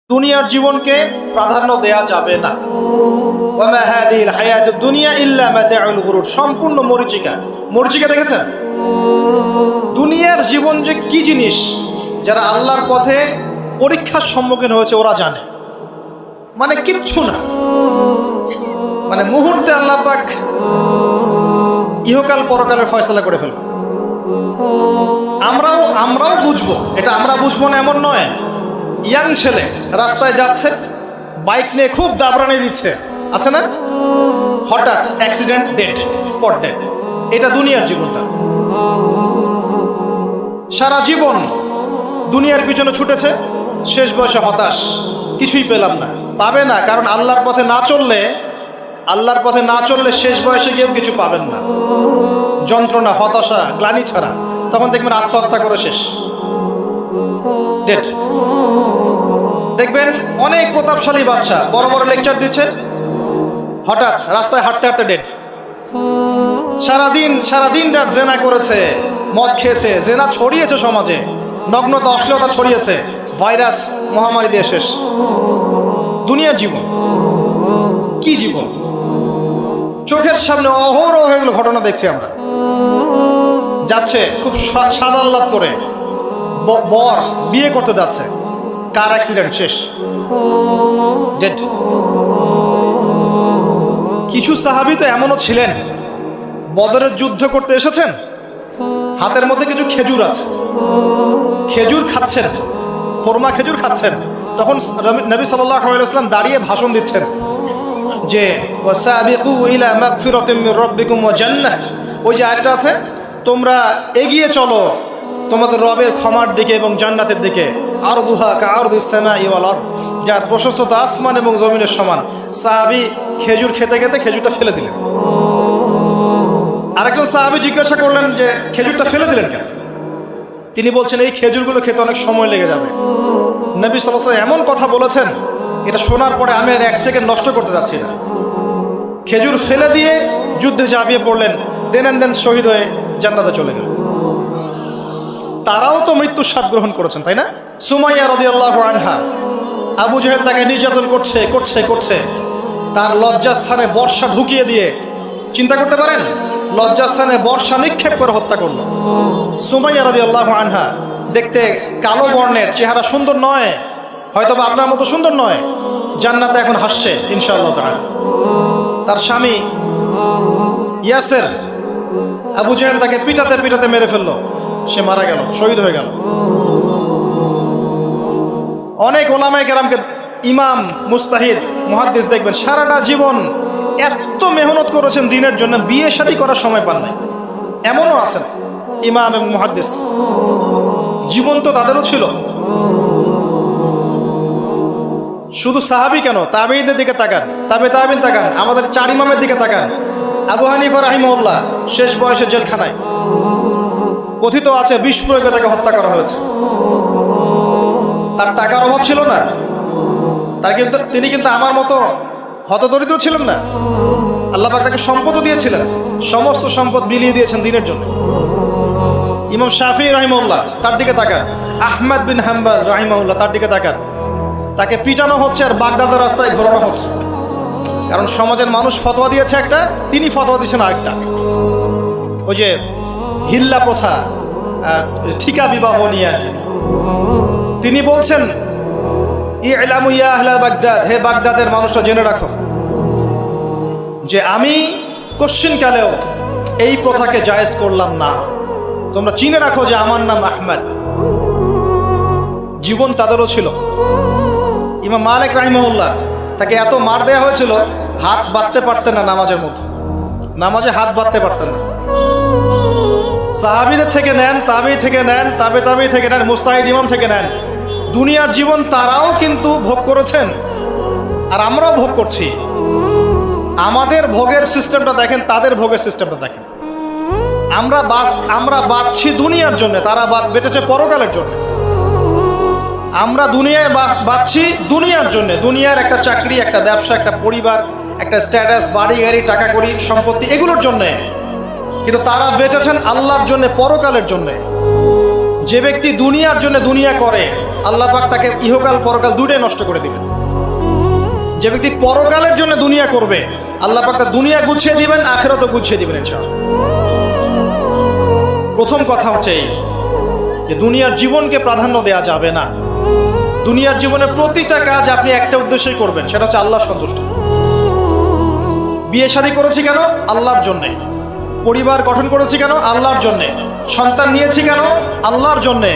দুনিয়ার জীবনকে প্রাধান্য দেয়া যাবে না। ওয়ামা হাদিহিল হায়াতুদ দুনিয়া ইল্লা মাতাউল গুরুর, সম্পূর্ণ মরীচিকা। মরীচিকা দেখেছেন? দুনিয়ার জীবন যে কি জিনিস, যারা আল্লাহর পথে পরীক্ষার সম্মুখীন হয়েছে ওরা জানে। মানে কিচ্ছু না, মানে মুহূর্তে আল্লাহ পাক ইহকাল পরকালের ফয়সালা করে ফেলবে। আমরাও বুঝবো, এটা আমরা বুঝবো না এমন নয়। ইয়াং ছেলে রাস্তায় যাচ্ছে, বাইক নিয়ে খুব দাবরানি দিচ্ছে, আছে না? হঠাৎ অ্যাক্সিডেন্ট, ডেড, স্পট ডেড। এটা দুনিয়ার জীবনটা। সারা জীবন দুনিয়ার পিছনে ছুটেছে, শেষ বয়সে হতাশ, কিছুই পেলাম না। পাবে না, কারণ আল্লাহর পথে না চললে শেষ বয়সে গিয়েও কিছু পাবেন না। যন্ত্রণা, হতাশা, গ্লানি ছাড়া। তখন দেখবেন আত্মহত্যা করে শেষ, ডেড। দেখবেন অনেক প্রতাপশালী বাচ্চা বড় বড় লেকচার দিচ্ছে, হঠাৎ রাস্তায় হাঁটতে হাঁটতে ডেড। সারাদিন রাত জেনা করেছে, মদ খেয়েছে, জেনা ছড়িয়েছে সমাজে, নগ্নতা, অশ্লীলতা ছড়িয়েছে, ভাইরাস, মহামারী দিয়ে শেষ। দুনিয়ার জীবন কি জীবন! চোখের সামনে অহরহ এগুলো ঘটনা দেখছি আমরা। যাচ্ছে খুব সাদা আহ্লাদ করে, বর বিয়ে করতে যাচ্ছে, কার অ্যাক্সিডেন্ট, শেষ, ডেড। কিছু সাহাবী তো এমনও ছিলেন, বদরের যুদ্ধ করতে এসেছেন, হাতের মধ্যে কিছু খেজুর আছে, খেজুর খাচ্ছেন, খোরমা খেজুর খাচ্ছেন। তখন নবী সাল্লাল্লাহু আলাইহি ওয়াসাল্লাম দাঁড়িয়ে ভাষণ দিচ্ছেন যে ওয়াসাবিকু ইলা মাগফিরাতিম মির রাব্বিকুম ওয়া জান্নাহ। ওই যে আয়াতটা আছে, তোমরা এগিয়ে চলো তোমাদের রবের ক্ষমার দিকে এবং জান্নাতের দিকে। আরদুহা কাআরদিস সামাই ওয়াল আরদ, যার প্রশস্ততা আসমান এবং জমিনের সমান। সাহাবী খেজুর খেতে খেতে খেজুরটা ফেলে দিলেন। আরেকজন সাহাবী জিজ্ঞাসা করলেন যে খেজুরটা ফেলে দিলেন কেন? তিনি বলছেন এই খেজুরগুলো খেতে অনেক সময় লেগে যাবে। নবী সাল্লাল্লাহু আলাইহি ওয়াসাল্লাম এমন কথা বলেছেন, এটা শোনার পরে আমি আর এক সেকেন্ড নষ্ট করতে যাচ্ছি না। খেজুর ফেলে দিয়ে যুদ্ধে ঝাঁপিয়ে পড়লেন, দেন শহীদ হয়ে জান্নাতে চলে গেলেন। তারাও তো মৃত্যুর স্বাদ গ্রহণ করেছেন, তাই না? সুমাইয়া রাদিয়াল্লাহু আনহা, আবু জাহেল তাকে নির্যাতন করছে, তার লজ্জাস্থানে বর্ষা ঢুকিয়ে দিয়ে, চিন্তা করতে পারেন, লজ্জাস্থানে বর্ষা নিক্ষেপ করে হত্যা করল। সুমাইয়া রাদিয়াল্লাহু আনহা দেখতে কালো বর্ণের, চেহারা সুন্দর নয়, হয়তোবা আপনার মতো সুন্দর নয়, জান্নাতে এখন হাসছে ইনশাআল্লাহ তাআলা। তার স্বামী ইয়াসের, আবু জাহেল তাকে পিটাতে মেরে ফেললো, সে মারা গেল, শহীদ হয়ে গেল। অনেক ওলামায়ে কেরামকে, ইমাম, মুস্তাহিদ, মুহাদ্দিস দেখবেন সারাটা জীবন এত মেহনত করেছেন দিনের জন্য, বিয়ে শাদী করার সময় পান নাই। এমনও আছেন ইমাম এবং মুহাদ্দিস, জীবন তো তাদেরও ছিল। শুধু সাহাবী কেন, তাবেঈদের দিকে তাকান, তাবেঈন তাকান, আমাদের চার ইমামের দিকে তাকান। আবু হানিফা রাহিমাহুল্লাহ শেষ বয়সে জেলখানায়, কথিত আছে বিষ প্রয়োগে তাকে হত্যা করা হয়েছে। তার টাকার অভাব ছিল না, তিনি কিন্তু আমার মতো হতদরিদ্র ছিলেন না। আল্লাহ পাক তাকে সম্পদও দিয়েছিলেন, সমস্ত সম্পদ বিলিয়ে দিয়েছেন দিনের জন্য। ইমাম শাফিঈ রাহিমাহুল্লাহ, তার দিকে তাকান। আহমদ বিন হাম্বল রাহিমাহুল্লাহ, তার দিকে তাকান। তাকে পিটানো হচ্ছে আর বাগদাদের রাস্তায় ঘোরানো হচ্ছে, কারণ সমাজের মানুষ ফতোয়া দিয়েছে একটা, তিনি ফতোয়া দিয়েছেন আরেকটা। ওই যে হিল্লা প্রথা আর ঠিকা বিবাহ নিয়ে আর কি। তিনি বলছেন ইলামু ইয়া আহলা বাগদাদ, হে বাগদাদের মানুষরা জেনে রাখো যে আমি কশ্চিনকালেও এই প্রথাকে জায়েজ করলাম না। তোমরা চিনে রাখো যে আমার নাম আহমদ। জীবন তাদেরও ছিল। ইমাম মালিক রাহিমাহুল্লাহ, তাকে এত মার দেওয়া হয়েছিল, হাত বাঁধতে পারতেন না নামাজের মধ্যে, নামাজে হাত বাঁধতে পারতেন না। সাহাবীদের থেকে নেন, তাবেঈ থেকে নেন, তাবেঈ থেকে নেন, মুস্তাহিদ ইমাম থেকে নেন, দুনিয়ার জীবন তারাও কিন্তু ভোগ করেছেন, আর আমরাও ভোগ করছি। আমাদের ভোগের সিস্টেমটা দেখেন, তাদের ভোগের সিস্টেমটা দেখেন। আমরা বাঁচছি দুনিয়ার জন্য, তারা বেঁচেছে পরকালের জন্য। আমরা দুনিয়ায় বাঁচছি দুনিয়ার জন্য, দুনিয়ার একটা চাকরি, একটা ব্যবসা, একটা পরিবার, একটা স্ট্যাটাস, বাড়ি গাড়ি, টাকা কড়ি, সম্পত্তি, এগুলোর জন্যে। কিন্তু তারা বেঁচেছেন আল্লাহর জন্য, পরকালের জন্যে। যে ব্যক্তি দুনিয়ার জন্য দুনিয়া করে আল্লাহ পাক তাকে ইহকাল পরকাল দুটোই নষ্ট করে দিবেন। যে ব্যক্তি পরকালের জন্য দুনিয়া করবে আল্লাহ পাক তার দুনিয়া গুছিয়ে দিবেন, আখিরাতও গুছিয়ে দিবেন ইনশাআল্লাহ। প্রথম কথা হচ্ছে এই যে দুনিয়ার জীবনকে প্রাধান্য দেওয়া যাবে না। দুনিয়ার জীবনের প্রতিটা কাজ আপনি একটা উদ্দেশ্যেই করবেন, সেটা হচ্ছে আল্লাহ সন্তুষ্ট। বিয়ে শাদী করেছি কেন? আল্লাহর জন্যে। পরিবার গঠন করেছি কেন? আল্লাহর জন্যে। সন্তান নিয়েছি কেন? আল্লাহর জন্যে।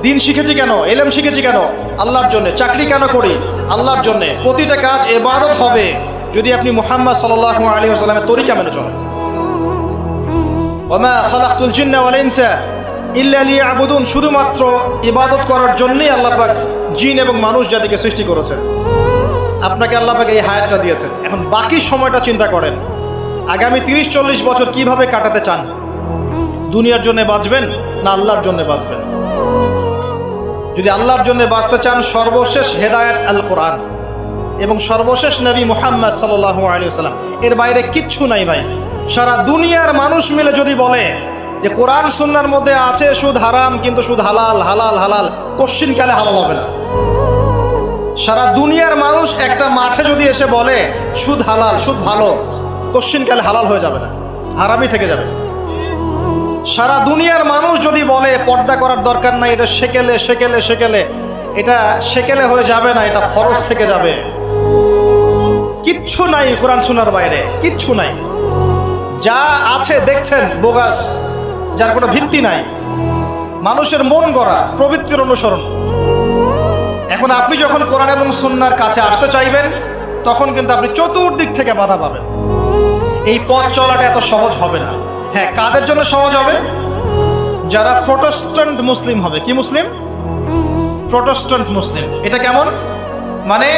দিন শিখেছি কেন? এলেম শিখেছি কেন? আল্লাহর জন্যে। চাকরি কেন করি? আল্লাহর জন্যে। প্রতিটা কাজ ইবাদত হবে যদি আপনি মুহাম্মদ সাল্লাল্লাহু আলাইহি ওয়াসাল্লামের তরিকা মেনে চলেন। ওয়া মা খালাকতুল জিন্না ওয়াল ইনসা ইল্লা লিয়াবুদুন, শুধুমাত্র ইবাদত করার জন্যই আল্লাহ পাক জিন এবং মানুষ জাতিকে সৃষ্টি করেছেন। আপনাকে আল্লাহ পাক এই হায়াতটা দিয়েছেন। এখন বাকি সময়টা চিন্তা করেন, আগামী 30-40 বছর কিভাবে কাটাতে চান? দুনিয়ার জন্য বাঁচবেন না আল্লাহর জন্য বাঁচবেন? যদি আল্লাহর জন্য বাঁচতে চান, সর্বশেষ হেদায়েত আল কোরআন এবং সর্বশেষ নবী মুহাম্মদ সাল্লাল্লাহু আলাইহি ওয়াসাল্লাম, এর বাইরে কিচ্ছু নাই ভাই। সারা দুনিয়ার মানুষ মিলে যদি বলে যে কোরআন সুন্নাহর মধ্যে আছে সুদ হারাম, কিন্তু সুদ হালাল, হালাল হালাল, কোশ্চিনকালে হালাল হবে না। সারা দুনিয়ার মানুষ একটা মাঠে যদি এসে বলে সুদ হালাল, সুদ ভালো, কোশ্চিনকালে হালাল হয়ে যাবে না, হারামই থেকে যাবে। সারা দুনিয়ার মানুষ যদি বলে পর্দা করার দরকার নাই, এটা সেকেলে সেকেলে সেকেলে, এটা সেকেলে হয়ে যাবে না, এটা ফরজ থেকে যাবে। কিচ্ছু নাই কোরআন সুন্নাহর বাইরে, কিচ্ছু নাই। যা আছে দেখছেন বোগাস, যার কোনো ভিত্তি নাই, মানুষের মন গড়া, প্রবৃত্তির অনুসরণ। এখন আপনি যখন কোরআন এবং সুন্নাহর কাছে আসতে চাইবেন, তখন কিন্তু আপনি চতুর্দিক থেকে বাধা পাবেন। এই পথ চলাটা এত সহজ হবে না। হ্যাঁ, কাদের জন্য সহজ হবে? যারা প্রোটেস্ট্যান্ট মুসলিম হবে। কি মুসলিম? প্রোটেস্ট্যান্ট মুসলিম। এটা কেমন? মানে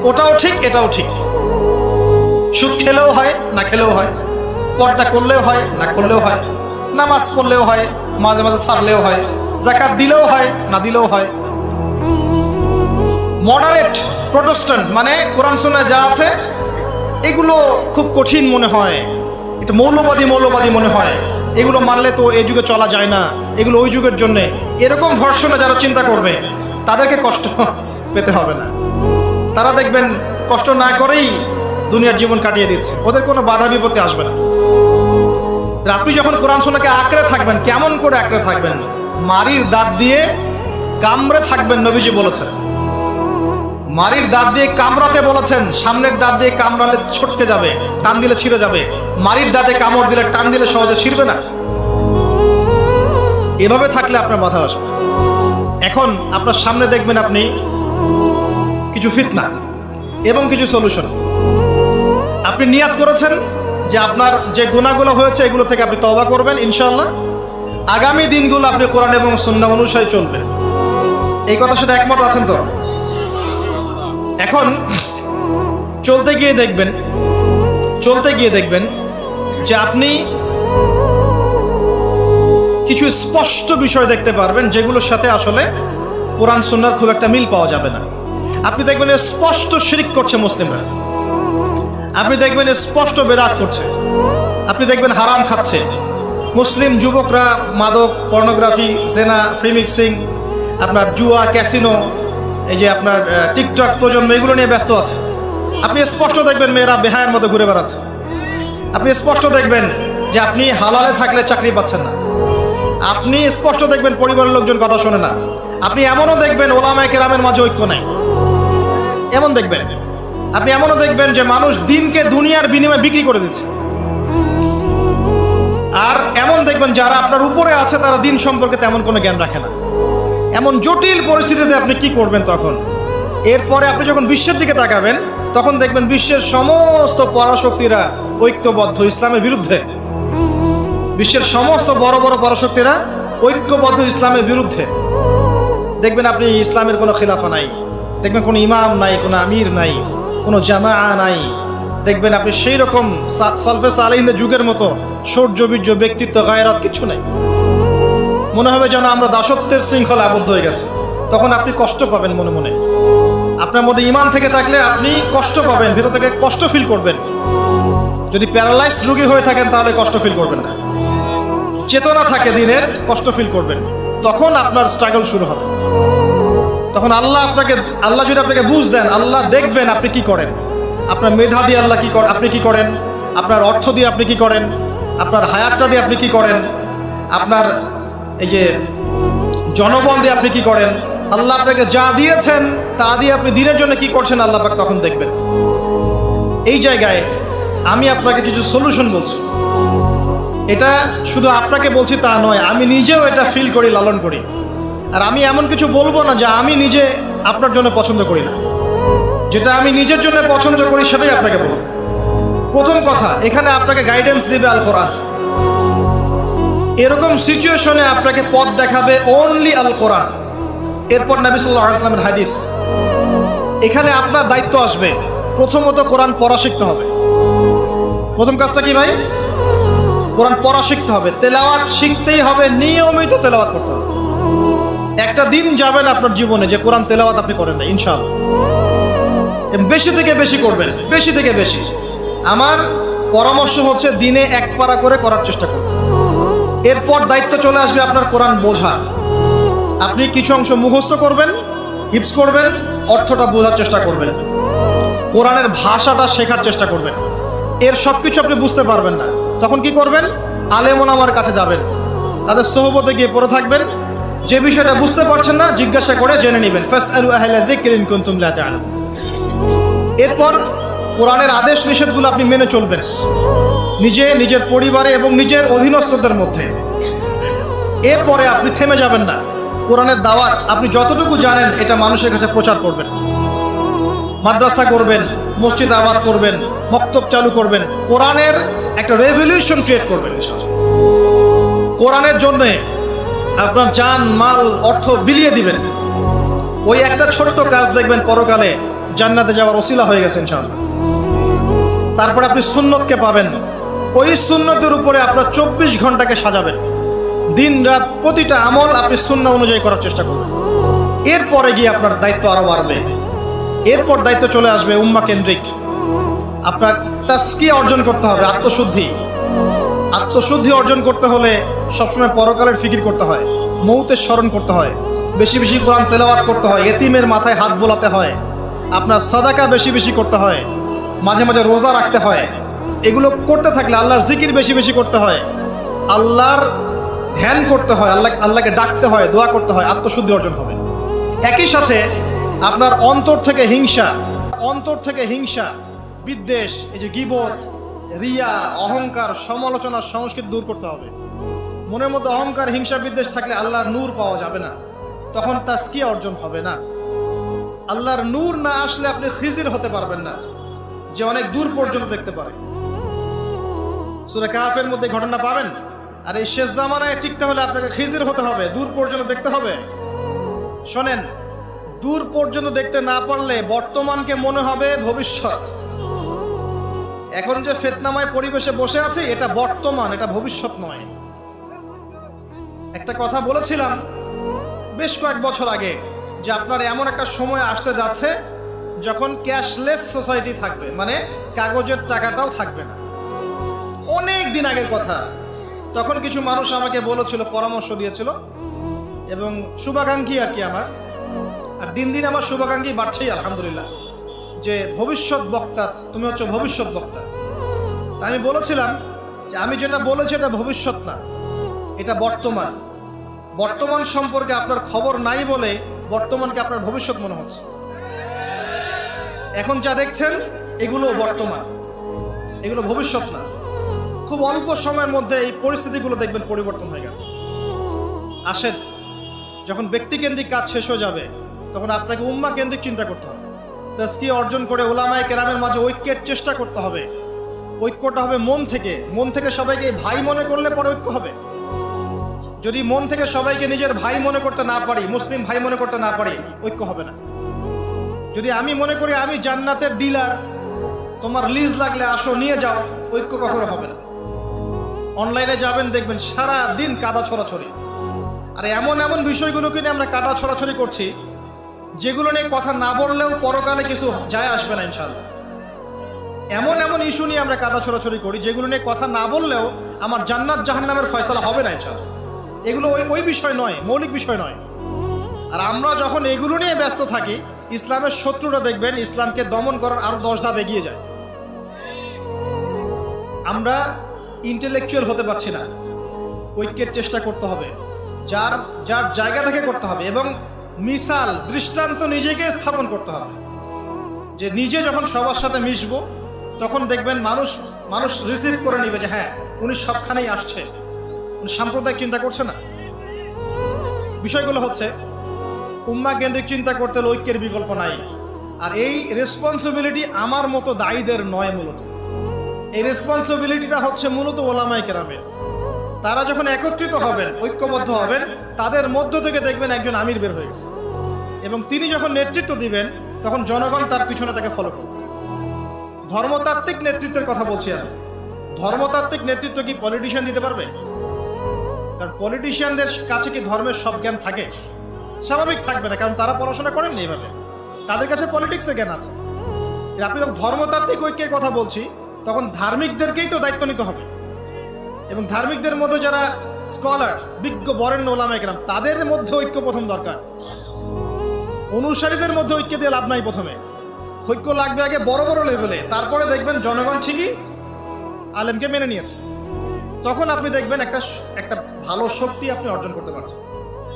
ওটাও ঠিক এটাও ঠিক, সুদ খেলেও হয় না খেলেও হয়, পর্দা করলেও হয় না করলেও হয়, নামাজ পড়লেও হয়, মাঝে মাঝে ছাড়লেও হয়, যাকাত দিলেও হয় না দিলেও হয়। মডারেট প্রোটেস্ট্যান্ট মানে কোরআন সুন্নাহ যা আছে এগুলো খুব কঠিন মনে হয়, এটা মৌলবাদী মৌলবাদী মনে হয়, এগুলো মানলে তো এই যুগে চলা যায় না, এগুলো ওই যুগের জন্যে, এরকম ভার্সনে যারা চিন্তা করবে তাদেরকে কষ্ট পেতে হবে না। তারা দেখবেন কষ্ট না করেই দুনিয়ার জীবন কাটিয়ে দিচ্ছে, ওদের কোনো বাধা বিপত্তি আসবে না। আপনি যখন কোরআন সুন্নাহকে আঁকড়ে থাকবেন, কেমন করে আঁকড়ে থাকবেন? মারির দাঁত দিয়ে কামড়ে থাকবেন, নবীজি বলেছেন। মারির দাঁত দিয়ে কামড়াতে বলেছেন, সামনের দাঁত দিয়ে কামড়ালে ছটকে যাবে, টান দিলে ছিঁড়ে যাবে। মারির দাঁতে কামড় দিলে, টান দিলে সহজে ছিঁড়বে না। এভাবে থাকলে আপনার বাধা আসবে। এখন আপনার সামনে দেখবেন আপনি কিছু ফিতনা এবং কিছু সলিউশন। আপনি নিয়াত করেছেন যে আপনার যে গুনাহগুলো হয়েছে এগুলো থেকে আপনি তওবা করবেন ইনশাআল্লাহ। আগামী দিনগুলো আপনি কোরআন এবং সুন্নাহ অনুসারে চলবেন। এই কথার সাথে একমত আছেন তো? এখন চলতে গিয়ে দেখবেন যে আপনি কিছু স্পষ্ট বিষয় দেখতে পারবেন যেগুলোর সাথে আসলে কোরআন সুন্নাহর খুব একটা মিল পাওয়া যাবে না। আপনি দেখবেন স্পষ্ট শিরক করছে মুসলিমরা, আপনি দেখবেন স্পষ্ট বেদাত করছে, আপনি দেখবেন হারাম খাচ্ছে। মুসলিম যুবকরা মাদক, পর্নোগ্রাফি, জেনা, ফ্রি মিক্সিং, আপনার জুয়া, ক্যাসিনো, এই যে আপনার টিকটক প্রজন্ম, এগুলো নিয়ে ব্যস্ত আছে। আপনি স্পষ্ট দেখবেন মেয়েরা বেহায়ের মতো ঘুরে বেড়াচ্ছে। আপনি স্পষ্ট দেখবেন যে আপনি হালালে থাকলে চাকরি পাচ্ছেন না। আপনি স্পষ্ট দেখবেন পরিবারের লোকজন কথা শোনে না। আপনি এমনও দেখবেন ওলামায়ে কেরামের মাঝে ঐক্য নাই, এমন দেখবেন। আপনি এমনও দেখবেন যে মানুষ দিনকে দুনিয়ার বিনিময়ে বিক্রি করে দিচ্ছে। আর এমন দেখবেন যারা আপনার উপরে আছে তারা দিন সম্পর্কে তেমন কোনো জ্ঞান রাখে না। এমন জটিল পরিস্থিতিতে আপনি কি করবেন তখন? এরপরে আপনি যখন বিশ্বের দিকে তাকাবেন তখন দেখবেন বিশ্বের সমস্ত পরাশক্তিরা ঐক্যবদ্ধ ইসলামের বিরুদ্ধে। বিশ্বের সমস্ত বড় বড় পরাশক্তিরা ঐক্যবদ্ধ ইসলামের বিরুদ্ধে। দেখবেন আপনি ইসলামের কোনো খিলাফা নাই, দেখবেন কোনো ইমাম নাই, কোনো আমির নাই, কোনো জামাআ নাই। দেখবেন আপনি সেই রকম সলফে সালেহিনদের যুগের মতো সৌর্যবীর্য, ব্যক্তিত্ব, গায়রাত কিছু নাই। মনে হবে যেন আমরা দাসত্বের শৃঙ্খলা আবদ্ধ হয়ে গেছে। তখন আপনি কষ্ট পাবেন মনে মনে। আপনার মধ্যে ঈমান থেকে থাকলে আপনি কষ্ট পাবেন, ভিতর থেকে কষ্ট ফিল করবেন। যদি প্যারালাইজড রোগী হয়ে থাকেন তাহলে কষ্ট ফিল করবেন না। চেতনা থাকে দিনের, কষ্ট ফিল করবেন। তখন আপনার স্ট্রাগল শুরু হবে। তখন আল্লাহ যদি আপনাকে বুঝ দেন, আল্লাহ দেখবেন আপনি কি করেন। আপনার মেধা দিয়ে আল্লাহ কি করেন, আপনি কি করেন, আপনার অর্থ দিয়ে আপনি কি করেন, আপনার হায়াতটা দিয়ে আপনি কি করেন, আপনার এই যে জনবল দিয়ে আপনি কি করেন, আল্লাহ আপনাকে যা দিয়েছেন তা দিয়ে আপনি দিনের জন্য কি করছেন, আল্লাহ পাক তখন দেখবেন। এই জায়গায় আমি আপনাকে কিছু সলিউশন বলছি। এটা শুধু আপনাকে বলছি তা নয়, আমি নিজেও এটা ফিল করি, লালন করি। আর আমি এমন কিছু বলবো না যা আমি নিজে আপনার জন্য পছন্দ করি না। যেটা আমি নিজের জন্য পছন্দ করি সেটাই আপনাকে বলবো। প্রথম কথা, এখানে আপনাকে গাইডেন্স দিবে আল কোরআন। এরকম সিচুয়েশনে আপনাকে পথ দেখাবে অনলি আল কোরআন। এরপর নবী সাল্লাল্লাহু আলাইহি ওয়াসাল্লামের হাদিস। এখানে আপনার দায়িত্ব আসবে প্রথমত কোরআন পড়া শিখতে হবে। প্রথম কাজটা কি ভাই? কোরআন পড়া শিখতে হবে, তেলাওয়াত শিখতেই হবে, নিয়মিত তেলাওয়াত করতে হবে। একটা দিন যাবেন আপনার জীবনে যে কোরআন তেলাওয়াত আপনি করেন না, ইনশাআল্লাহ। বেশি থেকে বেশি করবেন, বেশি থেকে বেশি। আমার পরামর্শ হচ্ছে দিনে এক পারা করে করার চেষ্টা করুন। এরপর দায়িত্ব চলে আসবে আপনার কোরআন বোঝা। আপনি কিছু অংশ মুখস্থ করবেন, হিফজ করবেন, অর্থটা বোঝার চেষ্টা করবেন, কোরআনের ভাষাটা শেখার চেষ্টা করবেন। এর সব কিছু আপনি বুঝতে পারবেন না, তখন কি করবেন? আলেম ওলামার কাছে যাবেন, তাদের সোহবতে গিয়ে পড়ে থাকবেন। যে বিষয়টা বুঝতে পারছেন না জিজ্ঞাসা করে জেনে নেবেন। ফাসআলু আহলা যিকরি ইন কুনতুম লা তা'লামুন। এরপর কোরআনের আদেশ নিষেধগুলো আপনি মেনে চলবেন, নিজের পরিবারে এবং নিজের অধীনস্থদের মধ্যে। এরপরে আপনি থেমে যাবেন না। কোরআনের দাওয়াত আপনি যতটুকু জানেন এটা মানুষের কাছে প্রচার করবেন। মাদ্রাসা করবেন, মসজিদ আবাদ করবেন, মক্তব চালু করবেন, কোরআনের একটা রেভলিউশন ক্রিয়েট করবেন। কোরআনের জন্য আপনার জান মাল অর্থ বিলিয়ে দিবেন। ওই একটা ছোট্ট কাজ দেখবেন পরকালে জান্নাতে যাওয়ার ওসিলা হয়ে গেছে ইনশাআল্লাহ। তারপর আপনি সুন্নতকে পাবেন। ওই সুন্নতের উপরে আপনার 24 ঘন্টাকে সাজাবেন। দিন রাত প্রতিটা আমল আপনি সুন্নাহ অনুযায়ী করার চেষ্টা করবেন। এরপরে গিয়ে আপনার দায়িত্ব আরও বাড়বে। এরপর দায়িত্ব চলে আসবে উম্মাহ কেন্দ্রিক। আপনার তাজকিয়া অর্জন করতে হবে, আত্মশুদ্ধি। আত্মশুদ্ধি অর্জন করতে হলে সবসময় পরকালের ফিকির করতে হয়, মৌতের স্মরণ করতে হয়, বেশি বেশি কোরআন তেলাওয়াত করতে হয়, এতিমের মাথায় হাত বোলাতে হয়, আপনার সাদাকা বেশি বেশি করতে হয়, মাঝে মাঝে রোজা রাখতে হয়। এগুলো করতে থাকলে আল্লাহর জিকির বেশি বেশি করতে হয়, আল্লাহর ধ্যান করতে হয়, আল্লাহকে ডাকতে হয়, দোয়া করতে হয়, আত্মশুদ্ধি অর্জন হবে। একই সাথে আপনার অন্তর থেকে হিংসা, বিদ্বেষ, এই যে গীবত, রিয়া, অহংকার, সমালোচনা, সংস্কৃতি দূর করতে হবে। মনের মধ্যে অহংকার, হিংসা, বিদ্বেষ থাকলে আল্লাহর নূর পাওয়া যাবে না, তখন তাজকিয়া অর্জন হবে না। আল্লাহর নূর না আসলে আপনি খিজির হতে পারবেন না, যে অনেক দূর পর্যন্ত দেখতে পারে। সূরা কাহফের মধ্যে ঘটনা পাবেন। আর এই শেষ জামানায় টিকতে হলে আপনাকে খিজির হতে হবে, দূর পর্যন্ত দেখতে হবে। শোনেন, দূর পর্যন্ত দেখতে না পারলে বর্তমানকে মনে হবে ভবিষ্যৎ। এখন যে ফিতনাময় পরিবেশে বসে আছে এটা বর্তমান, এটা ভবিষ্যৎ নয়। একটা কথা বলেছিলাম বেশ কয়েক বছর আগে যে আপনার এমন একটা সময় আসতে যাচ্ছে যখন ক্যাশলেস সোসাইটি থাকবে, মানে কাগজের টাকাটাও থাকবে না। অনেক দিন আগের কথা। তখন কিছু মানুষ আমাকে বলেছিল, পরামর্শ দিয়েছিল এবং শুভাকাঙ্ক্ষী আর কি আমার। আর দিন দিন আমার শুভাকাঙ্ক্ষী বাড়ছেই আলহামদুলিল্লাহ, যে ভবিষ্যৎ বক্তা, তুমি হচ্ছে ভবিষ্যৎ বক্তা। তা আমি বলেছিলাম যে আমি যেটা বলেছি এটা ভবিষ্যৎ না, এটা বর্তমান। বর্তমান সম্পর্কে আপনার খবর নাই বলে বর্তমানকে আপনার ভবিষ্যৎ মনে হচ্ছে। এখন যা দেখছেন এগুলো বর্তমান, এগুলো ভবিষ্যৎ না। খুব অল্প সময়ের মধ্যে এই পরিস্থিতিগুলো দেখবেন পরিবর্তন হয়ে গেছে। আসেন, যখন ব্যক্তিকেন্দ্রিক কাজ শেষ হয়ে যাবে তখন আপনাকে উম্মাহ কেন্দ্রিক চিন্তা করতে হবে। তাজকিয়া অর্জন করে ওলামায়ে কেরামের মাঝে ঐক্যের চেষ্টা করতে হবে। ঐক্যটা হবে মন থেকে সবাইকে ভাই মনে করলে পরে ঐক্য হবে। যদি মন থেকে সবাইকে নিজের ভাই মনে করতে না পারি, মুসলিম ভাই মনে করতে না পারি, ঐক্য হবে না। যদি আমি মনে করি আমি জান্নাতের ডিলার, তোমার লিজ লাগলে আসো নিয়ে যাও, ঐক্য কখনো হবে না। অনলাইনে যাবেন দেখবেন সারা দিন কাদা ছড়াছড়ি। আর এমন বিষয়গুলোকে নিয়ে আমরা কাদা ছড়াছড়ি করছি যেগুলো নিয়ে কথা না বললেও পরকালে কিছু যায় আসবে না ইনশাআল্লাহ। এমন ইস্যু নিয়ে আমরা কাদা ছড়াছড়ি করি যেগুলো নিয়ে কথা না বললেও আমার জান্নাত জাহান্নামের ফয়সালা হবে না ইনশাআল্লাহ। এগুলো ওই বিষয় নয়, মৌলিক বিষয় নয়। আর আমরা যখন এগুলো নিয়ে ব্যস্ত থাকি, ইসলামের শত্রুরা দেখবেন ইসলামকে দমন করার আরো 10 ধাপ এগিয়ে যায়। আমরা ইন্টেলেকচুয়াল হতে পারছি না, ঐক্যের চেষ্টা করতে হবে, যার যার জায়গা থেকে করতে হবে, এবং মিসাল দৃষ্টান্ত নিজেকে স্থাপন করতে হবে যে নিজে যখন সবার সাথে মিশবো তখন দেখবেন মানুষ রিসিভ করে নিবে যে হ্যাঁ উনি সবখানেই আসছে, উনি সাম্প্রদায়িক চিন্তা করছে না। বিষয়গুলো হচ্ছে উম্মাহ কেন্দ্রিক চিন্তা করতে হলে ঐক্যের বিকল্প নাই। আর এই রেসপন্সিবিলিটি আমার মতো দায়ীদের নয়, মূলত এই রেসপন্সিবিলিটিটা হচ্ছে মূলত ওলামায়ে কেরামের। তারা যখন একত্রিত হবেন, ঐক্যবদ্ধ হবেন, তাদের মধ্য থেকে দেখবেন একজন আমির বের হয়ে গেছে, এবং তিনি যখন নেতৃত্ব দিবেন তখন জনগণ তার পিছনে তাকে ফলো করবে। ধর্মতাত্ত্বিক নেতৃত্বের কথা বলছি আমি। ধর্মতাত্ত্বিক নেতৃত্ব কি পলিটিশিয়ান দিতে পারবে? কারণ পলিটিশিয়ানদের কাছে কি ধর্মের সব জ্ঞান থাকে? স্বাভাবিক থাকবে না, কারণ তারা পড়াশোনা করেননি এইভাবে, তাদের কাছে পলিটিক্সের জ্ঞান আছে। আপনি যখন ধর্মতাত্ত্বিক ঐক্যের কথা বলছি তখন ধার্মিকদেরকেই তো দায়িত্ব নিতে হবে, এবং ধার্মিকদের মধ্যে যারা স্কলার, বিজ্ঞ বরেণ্য ওলামায়ে কেরাম, তাদের মধ্যে ঐক্য প্রথম দরকার। অনুসারীদের মধ্যে ঐক্য দিয়ে লাভ নাই। প্রথমে ঐক্য লাগবে আগে বড় বড় লেভেলে, তারপরে দেখবেন জনগণ ঠিকই আলেমকে মেনে নিয়েছে। তখন আপনি দেখবেন একটা ভালো শক্তি আপনি অর্জন করতে পারছেন।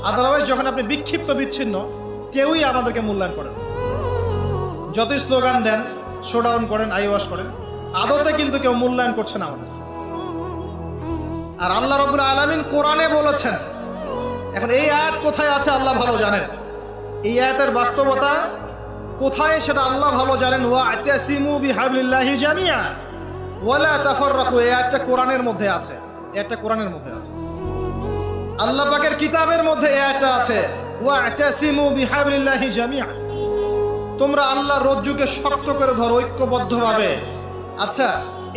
আদারওয়াইজ যখন আপনি বিক্ষিপ্ত বিচ্ছিন্ন, কেউই আমাদেরকে মূল্যায়ন করেন, যতই স্লোগান দেন, শোডাউন করেন, আইওয়াশ করেন, আদতে কিন্তু কেউ মূল্যায়ন করছে না আমাদের। আর আল্লাহ রাব্বুল আলামিন কোরআনে বলেছেন, এখন এই আয়াত কোথায় আছে আল্লাহ ভালো জানেন, এই আয়াতের বাস্তবতা কোথায় সেটা আল্লাহ ভালো জানেন। ওয়া'তাসিমু বিহাবলিল্লাহি জামিআ ওয়ালা তাফাররাকু, এই আয়াতটা কোরআনের মধ্যে আছে, এটা কোরআনের মধ্যে আছে, আল্লাহ পাকের কিতাবের মধ্যে এই আয়াতটা আছে, ওয়া'তাসিমু বিহাবলিল্লাহি জামিআ, তোমরা আল্লাহর রজ্জুকে শক্ত করে ধরো ঐক্যবদ্ধভাবে। আচ্ছা,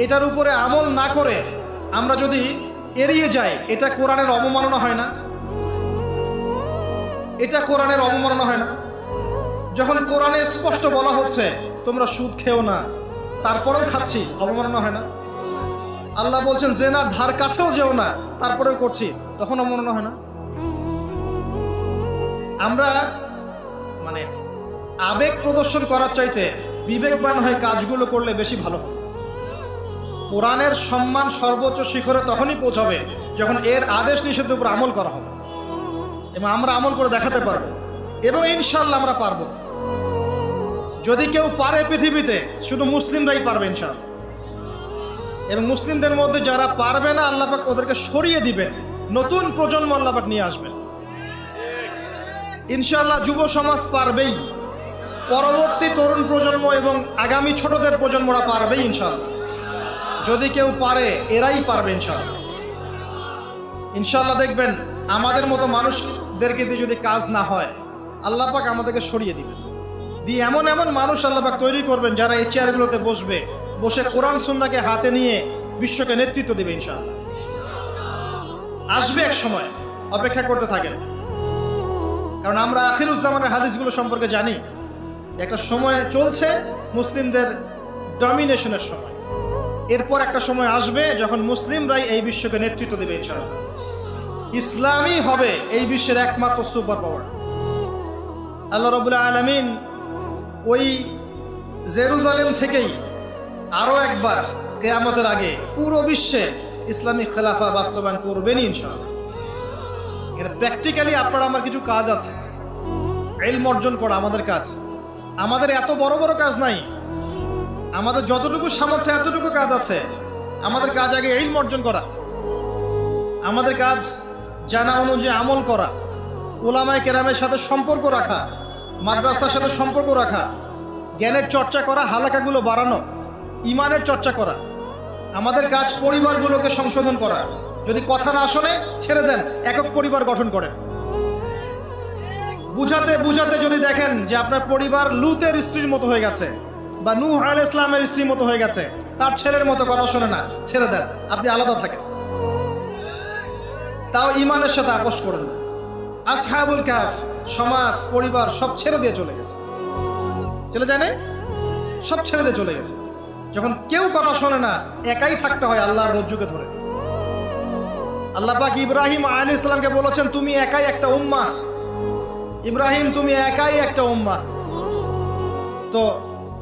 এটার উপরে আমল না করে আমরা যদি এড়িয়ে যাই, এটা কোরআনের অবমাননা হয় না? এটা কোরআনের অবমাননা হয় না? যখন কোরআনে স্পষ্ট বলা হচ্ছে তোমরা সুদ খেও না, তারপরেও খাচ্ছি, অবমাননা হয় না? আল্লাহ বলছেন জেনার ধার কাছেও যেও না, তারপরেও করছি, তখন অবমাননা হয় না? আমরা মানে আবেগ প্রদর্শন করার চাইতে বিবেকবান হয়ে কাজগুলো করলে বেশি ভালো হতো। কোরআনের সম্মান সর্বোচ্চ শিখরে তখনই পৌঁছাবে যখন এর আদেশ নিষেধের উপর আমল করা হবে, এবং আমরা আমল করে দেখাতে পারবো, এবং ইনশাআল্লাহ আমরা পারবো। যদি কেউ পারে পৃথিবীতে, শুধু মুসলিমরাই পারবে ইনশাআল্লাহ। এবং মুসলিমদের মধ্যে যারা পারবে না, আল্লাহ পাক ওদেরকে সরিয়ে দিবেন, নতুন প্রজন্ম আল্লাহ পাক নিয়ে আসবেন ইনশাআল্লাহ। যুব সমাজ পারবেই, পরবর্তী তরুণ প্রজন্ম এবং আগামী ছোটদের প্রজন্মরা পারবেই ইনশাআল্লাহ। যদি কেউ পারে, এরাই পারবে ইনশাআল্লাহ। ইনশাআল্লাহ দেখবেন আমাদের মতো মানুষদেরকে দিয়ে যদি কাজ না হয়, আল্লাহ পাক আমাদেরকে সরিয়ে দিবেন, দিয়ে এমন এমন মানুষ আল্লাহ পাক তৈরি করবেন যারা এই চেয়ারগুলোতে বসে কোরআন সুন্নাহকে হাতে নিয়ে বিশ্বকে নেতৃত্ব দেবে ইনশাআল্লাহ। আসবে এক সময়, অপেক্ষা করতে থাকেন, কারণ আমরা আখিরুজ্জামানের হাদিসগুলো সম্পর্কে জানি। একটা সময় চলছে মুসলিমদের ডমিনেশনের সময়, এরপর একটা সময় আসবে যখন মুসলিমরাই এই বিশ্বকে নেতৃত্ব দেবে ইনশাআল্লাহ। ইসলামই হবে এই বিশ্বের একমাত্র সুপার পাওয়ার। আল্লাহ রাব্বুল আলামিন ওই জেরুজালেম থেকেই আরও একবার কিয়ামতের আগে পুরো বিশ্বে ইসলামী খেলাফা বাস্তবায়ন করবেন ইনশাআল্লাহ। এখানে প্র্যাকটিক্যালি আপনার আমার কিছু কাজ আছে, ইলম অর্জন করা আমাদের কাজ। আমাদের এত বড় বড় কাজ নাই, আমাদের যতটুকু সামর্থ্য এতটুকু কাজ আছে। আমাদের কাজ আগে ইলম অর্জন করা, আমাদের কাজ জানা অনুযায়ী আমল করা, উলামায়ে কেরামের সাথে সম্পর্ক রাখা, মাদ্রাসার সাথে সম্পর্ক রাখা, জ্ঞানের চর্চা করা, হালাকাগুলো বাড়ানো, ইমানের চর্চা করা। আমাদের কাজ পরিবারগুলোকে সংশোধন করা। যদি কথা না শোনে ছেড়ে দেন, একক পরিবার গঠন করেন। বুঝাতে বুঝাতে যদি দেখেন যে আপনার পরিবার লুতের স্ত্রীর মতো হয়ে গেছে, বা নূহ আলাইহিস সালামের স্ত্রীর মতো হয়ে গেছে, তার ছেলের মতো কথা শোনে না, ছেড়ে দেন, আপনি আলাদা থাকেন, তাও ইমানের সাথে আপোষ করেন না। আসহাবুল কাহফ সমাজ, পরিবার সব ছেড়ে দিয়ে চলে গেছে, চলে যায় না, সব ছেড়ে দিয়ে চলে গেছে। যখন কেউ কথা শোনে না, একাই থাকতে হয় আল্লাহর রজ্জুকে ধরে। আল্লাহ পাক ইব্রাহিম আলাইহিস সালামকে বলেছেন তুমি একাই একটা উম্মাহ, ইব্রাহিম তুমি একাই একটা উম্মাহ। তো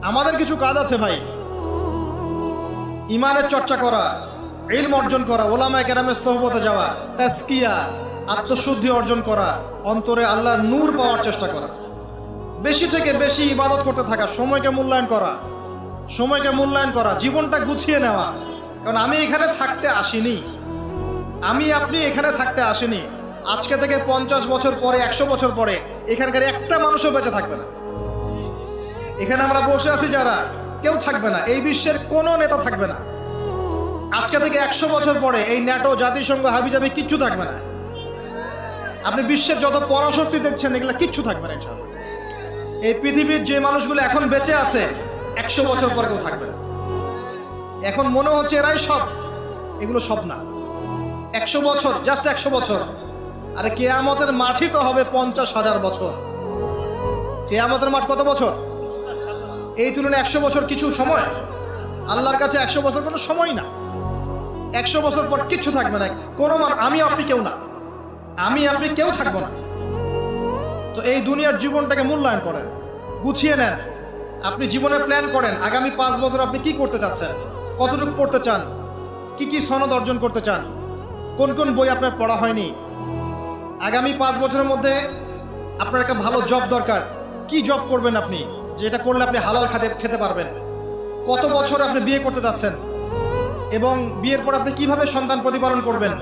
আমাদের কিছু কাজ আছে ভাই, ইমানের চর্চা করা, ইলম অর্জন করা, ওলামায়ে কেরামের সোহবতে যাওয়া, তাজকিয়া, আত্মশুদ্ধি অর্জন করা, অন্তরে আল্লাহর নূর পাওয়ার চেষ্টা করা, বেশি থেকে বেশি ইবাদত করতে থাকা, সময়কে মূল্যায়ন করা, সময়কে মূল্যায়ন করা, জীবনটা গুছিয়ে নেওয়া। কারণ আমি এখানে থাকতে আসিনি, আমি আপনি এখানে থাকতে আসিনি। আজকে থেকে 50 বছর পরে, 100 বছর পরে এখানকার একটা মানুষও বেঁচে থাকবে না। এখানে আমরা বসে আছি যারা, কেউ থাকবে না, এই বিশ্বের কোনো নেতা থাকবে না। আজকে থেকে 100 বছর পরে এই ন্যাটো, জাতিসংঘ, হাবিজাবি কিচ্ছু থাকবে না। আপনি বিশ্বের যত পরাশক্তি দেখছেন এগুলো কিচ্ছু থাকবে না ইনশাআল্লাহ। এই পৃথিবীর যে মানুষগুলো এখন বেঁচে আছে 100 বছর পর কেউ থাকবে না। এখন মনে হচ্ছে এরাই সব, এগুলো সব না। 100 বছর, জাস্ট 100 বছর। আরে কিয়ামতের মাঠই তো হবে 50,000 বছর। কিয়ামতের মাঠ কত বছর? এই তুলনায় 100 বছর কিছু সময়? আল্লাহর কাছে 100 বছর কোনো সময় না। 100 বছর পর কিচ্ছু থাকবে না, কোনো আমি আপনি কেউ না, আমি আপনি কেউ থাকবো না। তো এই দুনিয়ার জীবনটাকে মূল্যায়ন করেন, গুছিয়ে নেন। আপনি জীবনের প্ল্যান করেন, আগামী 5 বছর আপনি কি করতে চাচ্ছেন, কতটুকু পড়তে চান, কি কি সনদ অর্জন করতে চান, কোন কোন বই আপনার পড়া হয়নি। আগামী 5 বছরের মধ্যে আপনার একটা ভালো জব দরকার, কি জব করবেন আপনি, যেটা করলে আপনি হালাল খেতে পারবেন। কত বছর আপনি বিয়ে করতে যাচ্ছেন এবং বিয়ের পর আপনি কিভাবে সন্তান প্রতিপালন করবেন।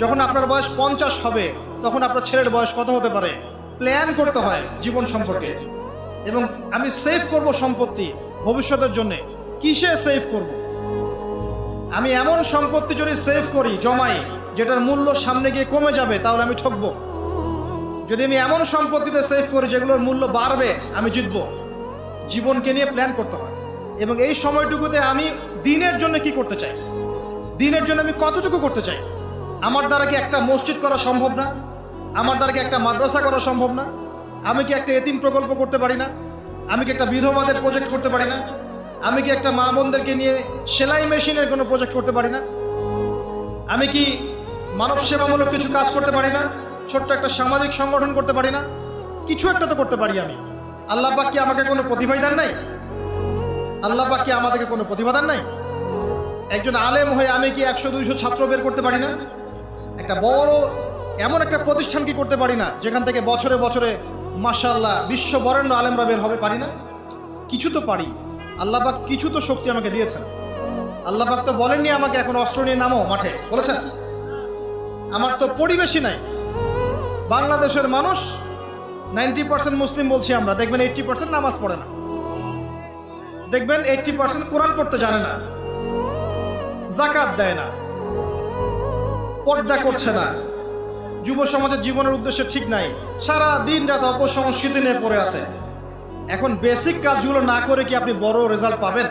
যখন আপনার বয়স 50 হবে তখন আপনার ছেলের বয়স কত হতে পারে, প্ল্যান করতে হয় জীবন সম্পর্কে। এবং আমি সেভ করব সম্পত্তি ভবিষ্যতের জন্য, কিসে সেভ করব? আমি এমন সম্পত্তি যদি সেভ করি, জমাই, যেটার মূল্য সামনে গিয়ে কমে যাবে, তাহলে আমি ঠকব। যদি আমি এমন সম্পত্তিতে সেভ করি যেগুলোর মূল্য বাড়বে, আমি জিতব। জীবনকে নিয়ে প্ল্যান করতে হয়। এবং এই সময়টুকুতে আমি দিনের জন্য কি করতে চাই, দিনের জন্য আমি কতটুকু করতে চাই। আমার দ্বারা কি একটা মসজিদ করা সম্ভব না? আমার দ্বারা কি একটা মাদ্রাসা করা সম্ভব না? আমি কি একটা এতিম প্রকল্প করতে পারি না? আমি কি একটা বিধবাদের প্রজেক্ট করতে পারি না? আমি কি একটা মা বোনদেরকে নিয়ে সেলাই মেশিনের কোনো প্রজেক্ট করতে পারি না? আমি কি মানব সেবামূলক কিছু কাজ করতে পারি না? ছোট্ট একটা সামাজিক সংগঠন করতে পারি না? কিছু একটা তো করতে পারি আমি। আল্লাহ পাক কি আমাকে কোনো প্রতিভাই দেন নাই? আল্লাহ পাক কি আমাদেরকে কোনো প্রতিভা দেন নাই? একজন আলেম হয়ে আমি কি 100-200 ছাত্র বের করতে পারি না? একটা বড় এমন একটা প্রতিষ্ঠান কি করতে পারি না যেখান থেকে বছরে বছরে মাশাআল্লাহ বিশ্ব বরেণ্য আলেমরা বের হবে? পারি না? কিছু তো পারি। আল্লাহ পাক কিছু তো শক্তি আমাকে দিয়েছেন। আল্লাহ পাক তো বলেননি আমাকে এখন অস্ত্র নিয়ে নামো মাঠে, বলেছেন? আমার তো পরিবেশই নাই। বাংলাদেশের মানুষ 90% মুসলিম বলছি আমরা, দেখবেন 80% নামাজ পড়ে না, দেখবেন 80% কোরআন পড়তে জানে না, যাকাত দেয় না, পর্দা করছে না, যুব সমাজের জীবনের উদ্দেশ্য ঠিক নাই, সারা দিন রাত অপসংস্কৃতি নিয়ে পড়ে আছে। এখন বেসিক কাজগুলো না করে কি আপনি বড় রেজাল্ট পাবেন?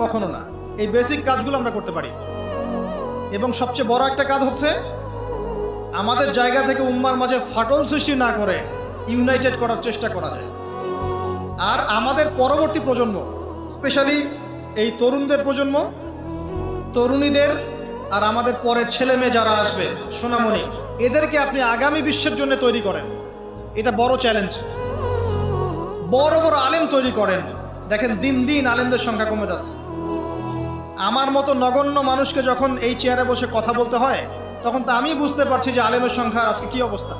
কখনো না। এই বেসিক কাজগুলো আমরা করতে পারি। এবং সবচেয়ে বড় একটা কাজ হচ্ছে আমাদের জায়গা থেকে উম্মার মাঝে ফাটল সৃষ্টি না করে ইউনাইটেড করার চেষ্টা করা যায়। আর আমাদের পরবর্তী প্রজন্ম, স্পেশালি এই তরুণদের প্রজন্ম, তরুণীদের আর আমাদের পরের ছেলে মেয়ে যারা আসবে, সোনামণি, এদেরকে আপনি আগামী বিশ্বের জন্য তৈরি করেন। এটা বড় চ্যালেঞ্জ। বড় বড় আলেম তৈরি করেন। দেখেন দিন দিন আলেমদের সংখ্যা কমে যাচ্ছে। আমার মতো নগণ্য মানুষকে যখন এই চেয়ারে বসে কথা বলতে হয়, তখন তো আমি বুঝতে পারছি যে আলেমের সংখ্যার আজকে কি অবস্থা।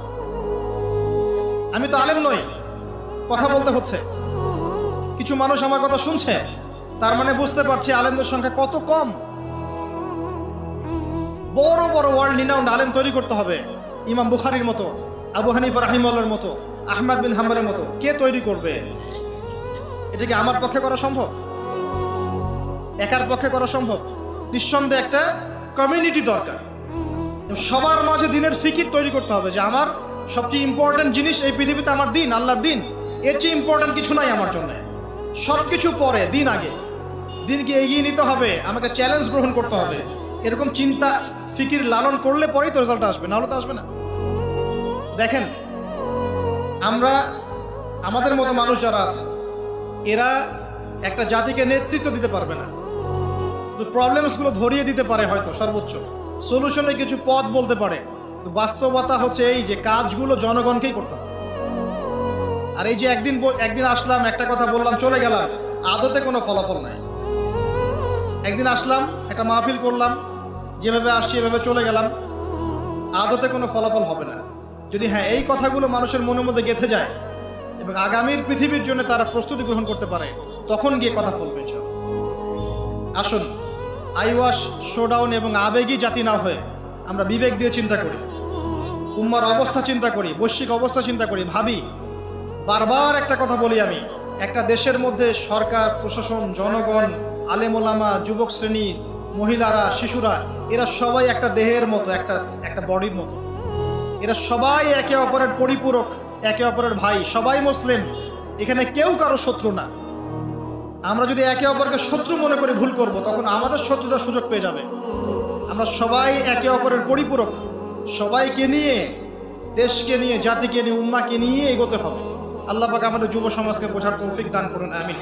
আমি তো আলেম নই, কথা বলতে হচ্ছে। কিছু মানুষ আমার কথা শুনছে, তার মানে বুঝতে পারছি আলেমদের সংখ্যা কত কম। বড় বড় ওয়ার্ল্ড রিনাউন্ড আলেম তৈরি করতে হবে। ইমাম বুখারীর মতো, আবু হানিফা রাহিমাহুল্লাহর মতো, আহমদ বিন হাম্বলের মতো কে তৈরি করবে? এটা কি আমার পক্ষে করা সম্ভব? একার পক্ষে করা সম্ভব? নিঃসন্দেহে একটা কমিউনিটি দরকার। সবার মাঝে দিনের ফিকির তৈরি করতে হবে যে আমার সবচেয়ে ইম্পর্টেন্ট জিনিস এই পৃথিবীতে আমার দিন, আল্লাহর দিন। এর চেয়ে ইম্পর্টেন্ট কিছু নাই আমার জন্য। সব কিছু পরে, দিন আগে। দিনকে এগিয়ে নিতে হবে, আমাকে চ্যালেঞ্জ গ্রহণ করতে হবে। এরকম চিন্তা ফিকির লালন করলে পরেই তো রেজাল্ট আসবে, নাহলে তো আসবে না। দেখেন আমরা, আমাদের মতো মানুষ যারা আছে, এরা একটা জাতিকে নেতৃত্ব দিতে পারবে না, প্রবলেমসগুলো ধরিয়ে দিতে পারে হয়তো সর্বোচ্চ, সলিউশনে কিছু পথ বলতে পারে, কিন্তু বাস্তবতা হচ্ছে এই যে কাজগুলো জনগণকেই করতে হবে। আর এই যে একদিন আসলাম, একটা কথা বললাম, চলে গেলাম, আদতে কোনো ফলাফল নাই। একদিন আসলাম, একটা মাহফিল করলাম, যেভাবে আসছি এভাবে চলে গেলাম, আদতে কোনো ফলাফল হবে না। যদি হ্যাঁ এই কথাগুলো মানুষের মনের মধ্যে গেঁথে যায় এবং আগামীর পৃথিবীর জন্য তারা প্রস্তুতি গ্রহণ করতে পারে, তখন গিয়ে কথা ফলবে। আসুন আইওয়াশ, শোডাউন এবং আবেগী জাতি না হয়ে আমরা বিবেক দিয়ে চিন্তা করি, উম্মার অবস্থা চিন্তা করি, বৈশ্বিক অবস্থা চিন্তা করি, ভাবি। বারবার একটা কথা বলি আমি, একটা দেশের মধ্যে সরকার, প্রশাসন, জনগণ, আলেমোলামা, যুবক শ্রেণী, মহিলারা, শিশুরা, এরা সবাই একটা দেহের মতো, একটা বডির মতো। এরা সবাই একে অপরের পরিপূরক, একে অপরের ভাই, সবাই মুসলিম। এখানে কেউ কারো শত্রু না। আমরা যদি একে অপরকে শত্রু মনে করে ভুল করব, তখন আমাদের শত্রুরা সুযোগ পেয়ে যাবে। আমরা সবাই একে অপরের পরিপূরক, সবাইকে নিয়ে, দেশকে নিয়ে, জাতিকে নিয়ে, উম্মাকে নিয়ে এগোতে হবে। আল্লাহ পাক আমাদের যুব সমাজকে বোঝার তৌফিক দান করুন, আমিন।